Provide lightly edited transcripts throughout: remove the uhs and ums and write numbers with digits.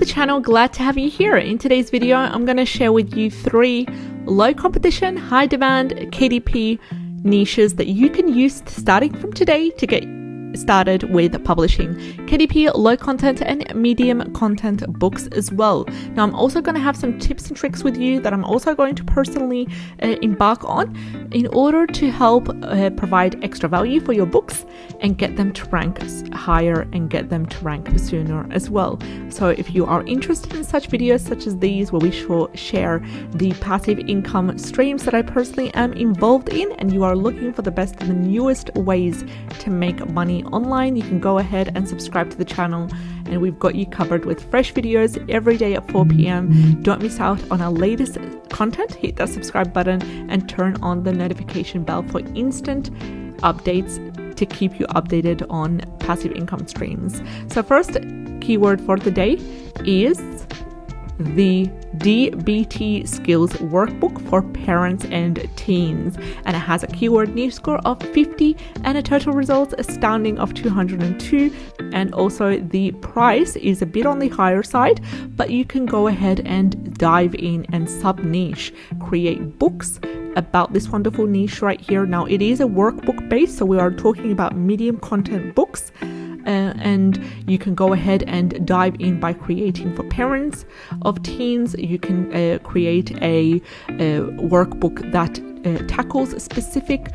channel, glad to have you here. In today's video, I'm going to share with you 3 low competition, high demand KDP niches that you can use starting from today to get started with publishing KDP low content and medium content books as well. Now I'm also going to have some tips and tricks with you that I'm also going to personally embark on in order to help provide extra value for your books and get them to rank higher and get them to rank sooner as well. So if you are interested in such videos such as these, where we share the passive income streams that I personally am involved in, and you are looking for the best and the newest ways to make money online, you can go ahead and subscribe to the channel, and we've got you covered with fresh videos every day at 4 p.m. Don't miss out on our latest content. Hit that subscribe button and turn on the notification bell for instant updates to keep you updated on passive income streams. So first keyword for the day is the DBT Skills Workbook for parents and teens, and it has a keyword niche score of 50 and a total results astounding of 202, and also the price is a bit on the higher side, but you can go ahead and dive in and sub niche, create books about this wonderful niche right here. Now it is a workbook based, so we are talking about medium content books. And you can go ahead and dive in by creating for parents of teens. You can create a workbook that tackles specific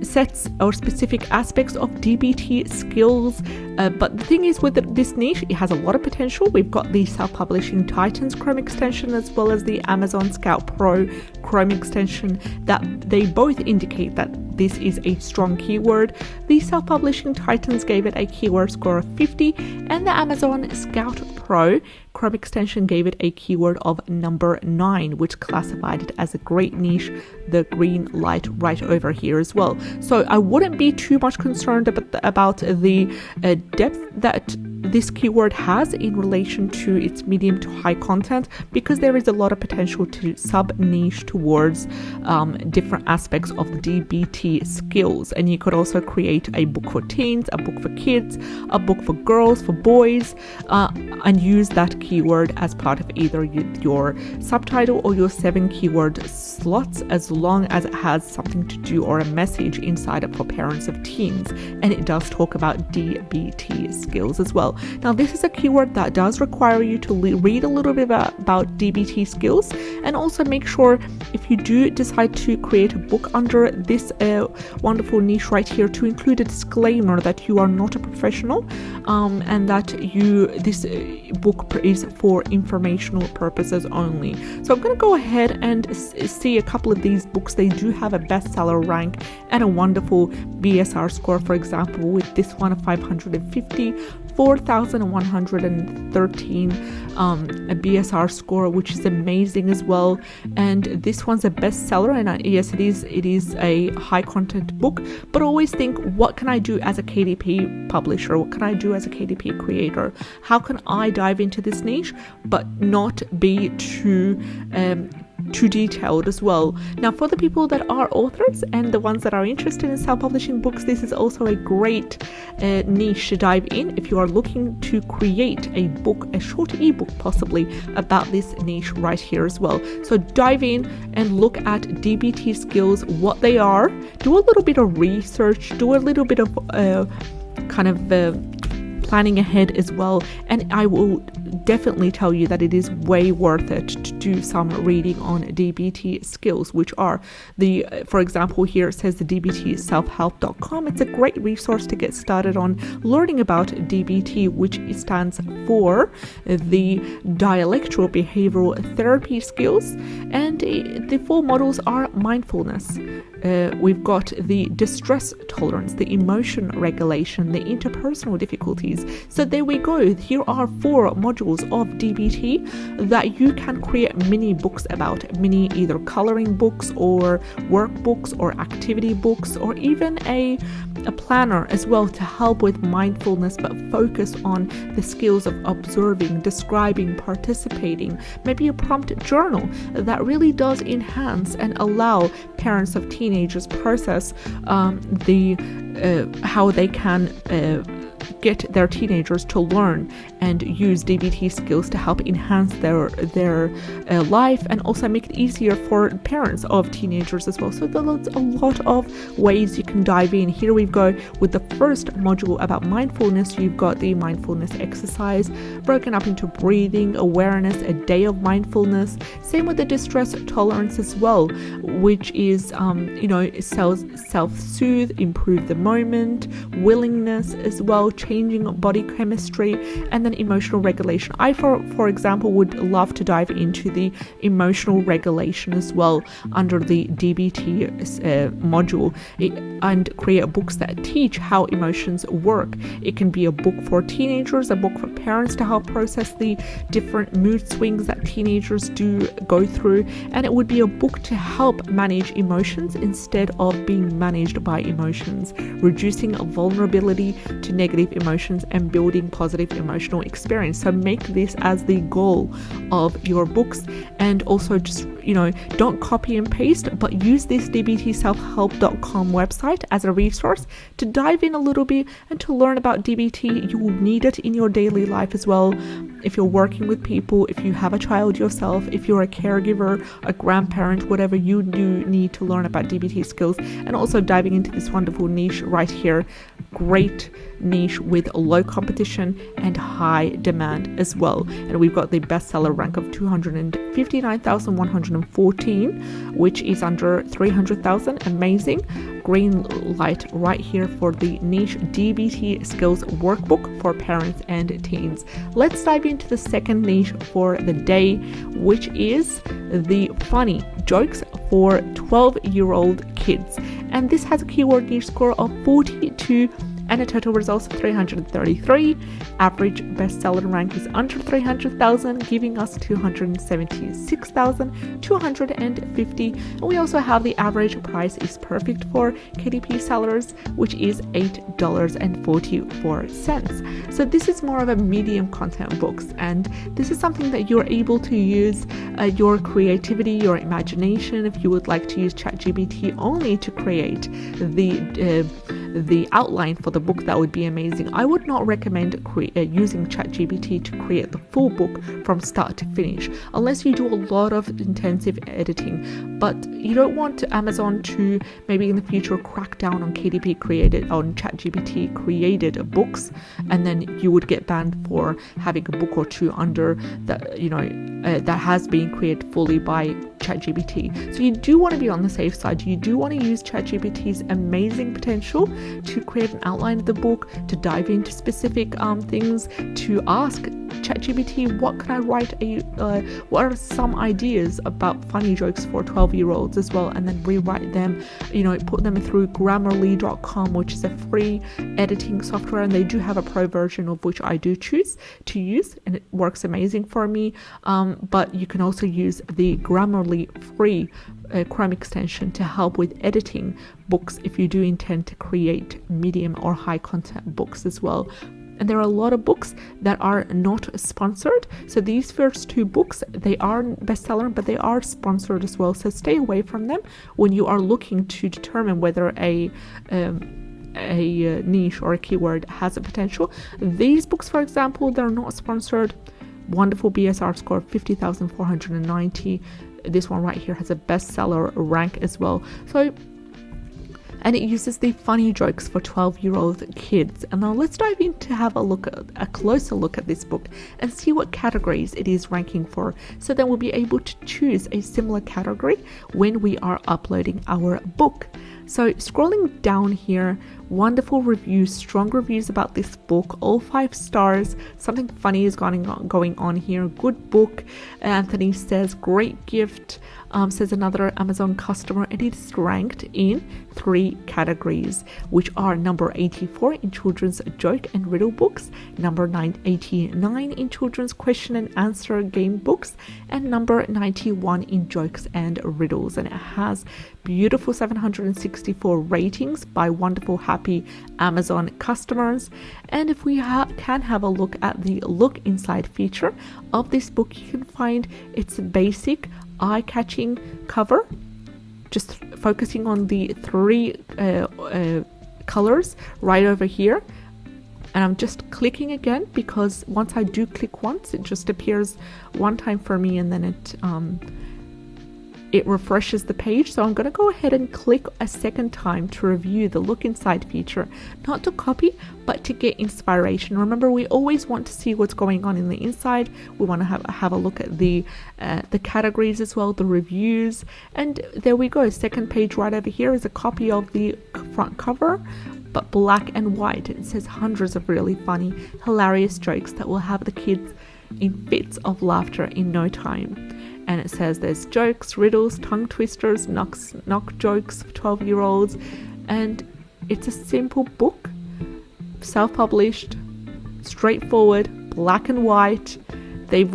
sets or specific aspects of DBT skills. But the thing is, with this niche, it has a lot of potential. We've got the self-publishing Titans Chrome extension as well as the Amazon Scout Pro Chrome extension, that they both indicate that this is a strong keyword. The self-publishing Titans gave it a keyword score of 50, and the Amazon Scout Pro Chrome extension gave it a keyword of number 9, which classified it as a great niche, the green light right over here as well. So I wouldn't be too much concerned about the depth that this keyword has in relation to its medium to high content, because there is a lot of potential to sub niche towards different aspects of the DBT skills. And you could also create a book for teens, a book for kids, a book for girls, for boys, and use that keyword as part of either your subtitle or your 7 keyword slots, as long as it has something to do or a message inside it for parents of teens. And it does talk about DBT skills as well. Now this is a keyword that does require you to read a little bit about DBT skills, and also make sure, if you do decide to create a book under this wonderful niche right here, to include a disclaimer that you are not a professional, and that this book is for informational purposes only. So I'm going to go ahead and see a couple of these books. They do have a bestseller rank and a wonderful BSR score. For example, with this one, 550, 4,113 a BSR score, which is amazing as well. And this one's a bestseller, and yes, it is a high content book, but always think, what can I do as a KDP publisher? What can I do as a KDP creator? How can I dive into this niche but not be too detailed as well? Now, for the people that are authors and the ones that are interested in self-publishing books, this is also a great niche to dive in if you are looking to create a book, a short ebook possibly, about this niche right here as well. So dive in and look at DBT skills, what they are, do a little bit of research, do a little bit of planning ahead as well, and I will definitely tell you that it is way worth it to do some reading on DBT skills, which are for example, here it says the dbtselfhelp.com. It's a great resource to get started on learning about DBT, which stands for the dialectual behavioral therapy skills, and the 4 models are mindfulness. We've got the distress tolerance, the emotion regulation, the interpersonal difficulties. So there we go. Here are 4 modules of DBT that you can create mini books about, mini either coloring books or workbooks or activity books, or even a planner as well, to help with mindfulness, but focus on the skills of observing, describing, participating, maybe a prompt journal that really does enhance and allow parents of teenagers process how they can get their teenagers to learn and use DBT skills to help enhance their life, and also make it easier for parents of teenagers as well. So there's a lot of ways you can dive in. Here we go with the first module about mindfulness. You've got the mindfulness exercise broken up into breathing, awareness, a day of mindfulness. Same with the distress tolerance as well, which is self-soothe, improve the moment, willingness as well, changing body chemistry, and then emotional regulation. I for example would love to dive into the emotional regulation as well under the DBT module, and create books that teach how emotions work. It can be a book for teenagers, a book for parents to help process the different mood swings that teenagers do go through, and it would be a book to help manage emotions instead of being managed by emotions, reducing vulnerability to negative emotions and building positive emotional experience. So make this as the goal of your books, and also just don't copy and paste, but use this dbtselfhelp.com website as a resource to dive in a little bit and to learn about DBT. You will need it in your daily life as well. If you're working with people, if you have a child yourself, if you're a caregiver, a grandparent, whatever, you do need to learn about DBT skills. And also diving into this wonderful niche right here, great niche with low competition and high demand as well. And we've got the bestseller rank of 259,114, which is under 300,000. Amazing. Green light right here for the niche DBT Skills Workbook for parents and teens. Let's dive into the second niche for the day, which is the funny jokes for 12-year-old kids. And this has a keyword niche score of 42 and a total results of 333. Average bestseller rank is under 300,000, giving us 276,250. And we also have the average price is perfect for KDP sellers, which is $8.44. So this is more of a medium content books, and this is something that you're able to use your creativity, your imagination. If you would like to use ChatGPT only to create the outline for the book, that would be amazing. I would not recommend using ChatGPT to create the full book from start to finish, unless you do a lot of intensive editing. But you don't want Amazon to maybe in the future crack down on ChatGPT created books, and then you would get banned for having a book or two under that that has been created fully by ChatGPT. So you do want to be on the safe side. You do want to use ChatGPT's amazing potential to create an outline of the book, to dive into specific things, to ask ChatGPT, what can I write? What are some ideas about funny jokes for 12-year-olds as well, and then rewrite them. Put them through Grammarly.com, which is a free editing software, and they do have a pro version of which I do choose to use, and it works amazing for me. But you can also use the Grammarly free Chrome extension to help with editing books if you do intend to create medium or high content books as well. And there are a lot of books that are not sponsored. So these first two books, they are bestseller, but they are sponsored as well. So stay away from them when you are looking to determine whether a niche or a keyword has a potential. These books, for example, they're not sponsored. Wonderful BSR score of 50,490. This one right here has a bestseller rank as well. And it uses the funny jokes for 12-year-old kids. And now let's dive in to have a closer look at this book and see what categories it is ranking for. So then we'll be able to choose a similar category when we are uploading our book. So scrolling down here, wonderful reviews, strong reviews about this book, all 5 stars. Something funny is going on here. Good book, Anthony says. Great gift, says another Amazon customer. And it is ranked in 3 categories, which are number 84 in children's joke and riddle books, number 89 in children's question and answer game books, and number 91 in jokes and riddles. And it has beautiful 764 ratings by wonderful, happy Amazon customers. And if we can have a look at the look inside feature of this book, you can find its basic eye-catching cover, just focusing on the 3 colors right over here. And I'm just clicking again because once I do click once, it just appears one time for me, and then it refreshes the page. So I'm going to go ahead and click a second time to review the look inside feature, not to copy, but to get inspiration. Remember, we always want to see what's going on in the inside. We want to have a look at the categories as well, the reviews. And there we go. Second page right over here is a copy of the front cover, but black and white. It says hundreds of really funny, hilarious jokes that will have the kids in fits of laughter in no time. And it says there's jokes, riddles, tongue twisters, knock jokes for 12-year-olds. And it's a simple book, self-published, straightforward, black and white. They've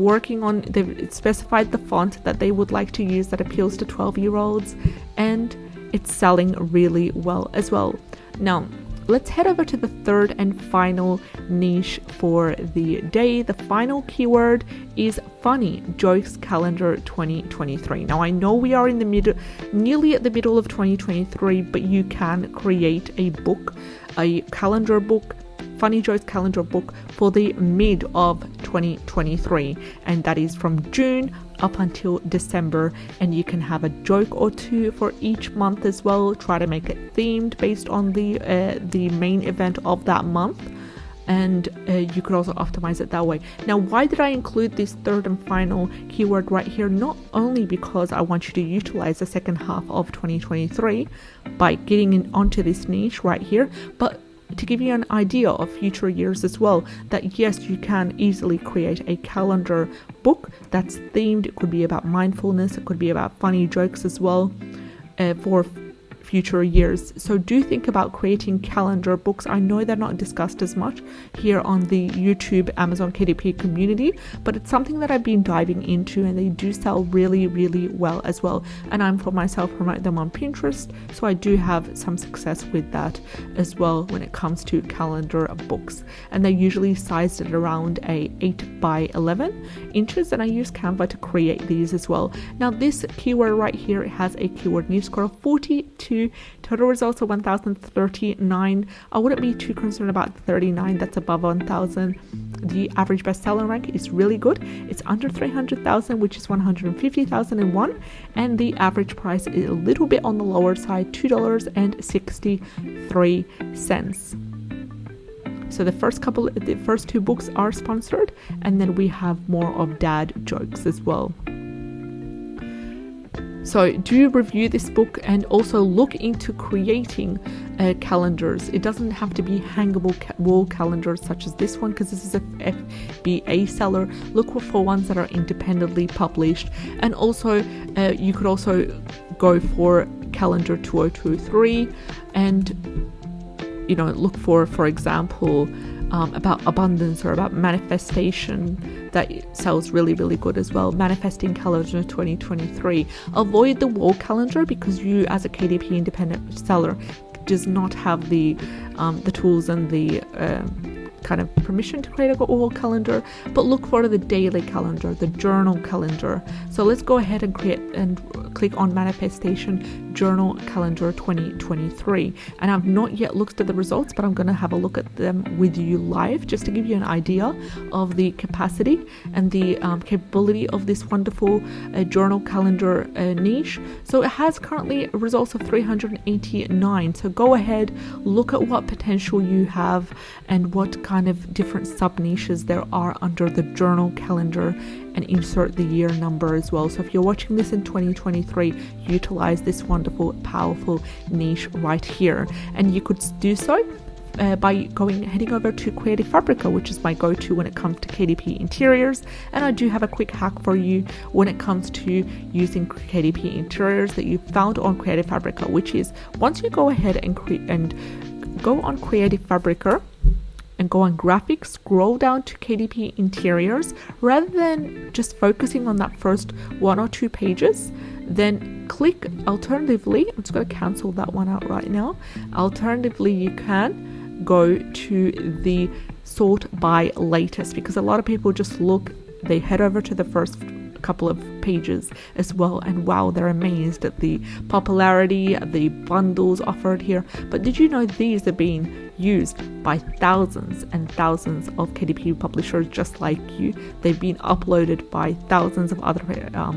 specified the font that they would like to use that appeals to 12-year-olds. And it's selling really well as well. Now, let's head over to the third and final niche for the day. The final keyword is funny jokes calendar 2023. Now, I know we are in the middle, nearly at the middle of 2023, but you can create a book, a calendar book, funny jokes calendar book for the mid of 2023, and that is from June up until December, and you can have a joke or two for each month as well. Try to make it themed based on the main event of that month, and you could also optimize it that way. Now, why did I include this third and final keyword right here? Not only because I want you to utilize the second half of 2023 by getting onto this niche right here, but to give you an idea of future years as well, that yes, you can easily create a calendar book that's themed. It could be about mindfulness, it could be about funny jokes as well, for future years. So do think about creating calendar books. I know they're not discussed as much here on the YouTube Amazon KDP community, but it's something that I've been diving into, and they do sell really, really well as well. And I'm for myself promote them on Pinterest, so I do have some success with that as well when it comes to calendar books. And they're usually sized at around a 8 by 11 inches, and I use Canva to create these as well. Now, this keyword right here has a keyword niche score of 42. Total results are 1,039. I wouldn't be too concerned about 39. That's above 1,000. The average bestseller rank is really good. It's under 300,000, which is 150,001, and the average price is a little bit on the lower side, $2.63. So the first two books are sponsored, and then we have more of dad jokes as well. So do review this book and also look into creating calendars. It doesn't have to be hangable wall calendars such as this one, because this is a FBA seller. Look for ones that are independently published, and also you could also go for calendar 2023 and look for example about abundance or about manifestation. That sells really, really good as well. Manifesting calendar 2023. Avoid the wall calendar, because you as a KDP independent seller does not have the tools and the kind of permission to create a wall calendar, but look for the daily calendar, the journal calendar. So let's go ahead and create and click on manifestation journal calendar 2023. And I've not yet looked at the results, but I'm going to have a look at them with you live just to give you an idea of the capacity and the capability of this wonderful journal calendar niche. So it has currently results of 389. So go ahead, look at what potential you have and what kind of different sub niches there are under the journal calendar, and insert the year number as well. So if you're watching this in 2023, utilize this wonderful, powerful niche right here. And you could do so by heading over to Creative Fabrica, which is my go-to when it comes to KDP interiors. And I do have a quick hack for you when it comes to using KDP interiors that you found on Creative Fabrica, which is once you go ahead and go on Creative Fabrica and go on graphics, scroll down to KDP interiors, rather than just focusing on that first one or two pages, then click alternatively. I'm just going to cancel that one out right now. Alternatively, you can go to the sort by latest, because a lot of people just they head over to the first couple of pages as well, and wow, they're amazed at the popularity, the bundles offered here. But did you know these are being used by thousands and thousands of KDP publishers just like you. They've been uploaded by thousands of other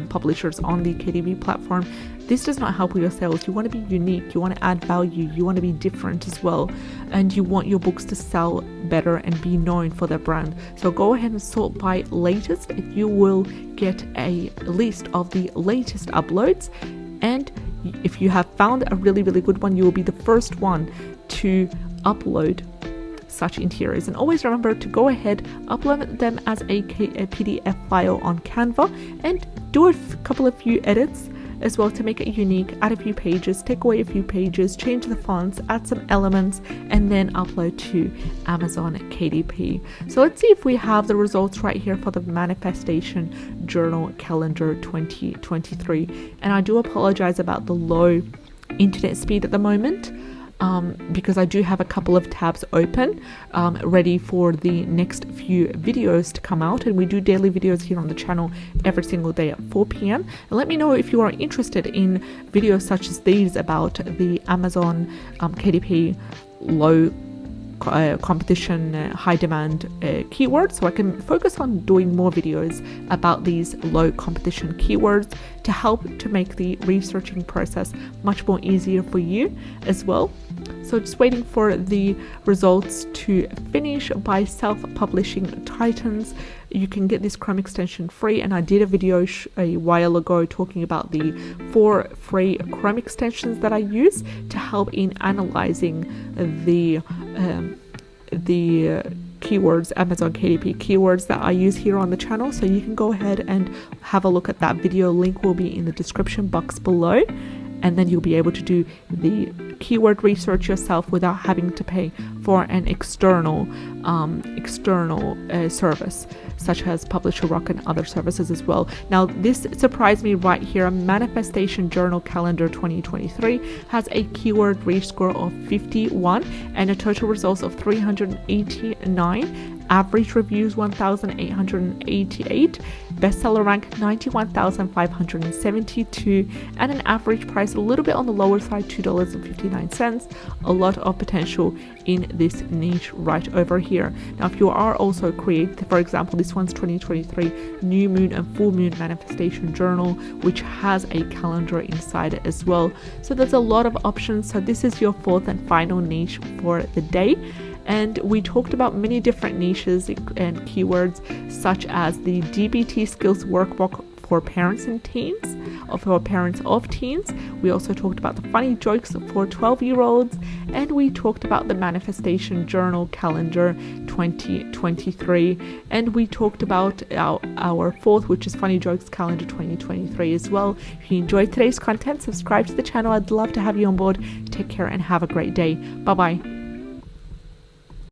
publishers on the KDP platform. This does not help with your sales. You want to be unique, you want to add value, you want to be different as well, and you want your books to sell better and be known for their brand. So go ahead and sort by latest. You will get a list of the latest uploads, and if you have found a really good one, you will be the first one to upload such interiors. And always remember to go ahead, upload them as a PDF file on Canva, and do a few edits as well to make it unique. Add a few pages, take away a few pages, change the fonts, add some elements, and then upload to Amazon KDP. So let's see if we have the results right here for the Manifestation Journal Calendar 2023. And I do apologize about the low internet speed at the moment, because I do have a couple of tabs open ready for the next few videos to come out, and we do daily videos here on the channel every single day at 4 p.m. and let me know if you are interested in videos such as these about the Amazon KDP low competition high demand keywords, so I can focus on doing more videos about these low competition keywords to help to make the researching process much more easier for you as well. So just waiting for the results to finish by Self-Publishing Titans. You can get this Chrome extension free, and I did a video a while ago talking about the 4 free Chrome extensions that I use to help in analyzing the keywords, Amazon KDP keywords that I use here on the channel. So you can go ahead and have a look at that video. Link will be in the description box below, and then you'll be able to do the keyword research yourself without having to pay for an external service such as Publisher Rock and other services as well. Now this surprised me right here. Manifestation Journal Calendar 2023 has a keyword reach score of 51 and a total results of 389. Average reviews 1,888, bestseller rank 91,572, and an average price a little bit on the lower side, $2.59. A lot of potential in this niche right over here. Now if you are also creating, for example, this one's 2023 New Moon and Full Moon Manifestation Journal, which has a calendar inside it as well. So there's a lot of options. So this is your 4th and final niche for the day. And we talked about many different niches and keywords, such as the DBT Skills Workbook for parents and teens, or for parents of teens. We also talked about the funny jokes for 12-year-olds, and we talked about the Manifestation Journal Calendar 2023, and we talked about our 4th, which is Funny Jokes Calendar 2023 as well. If you enjoyed today's content, subscribe to the channel. I'd love to have you on board. Take care and have a great day. Bye bye.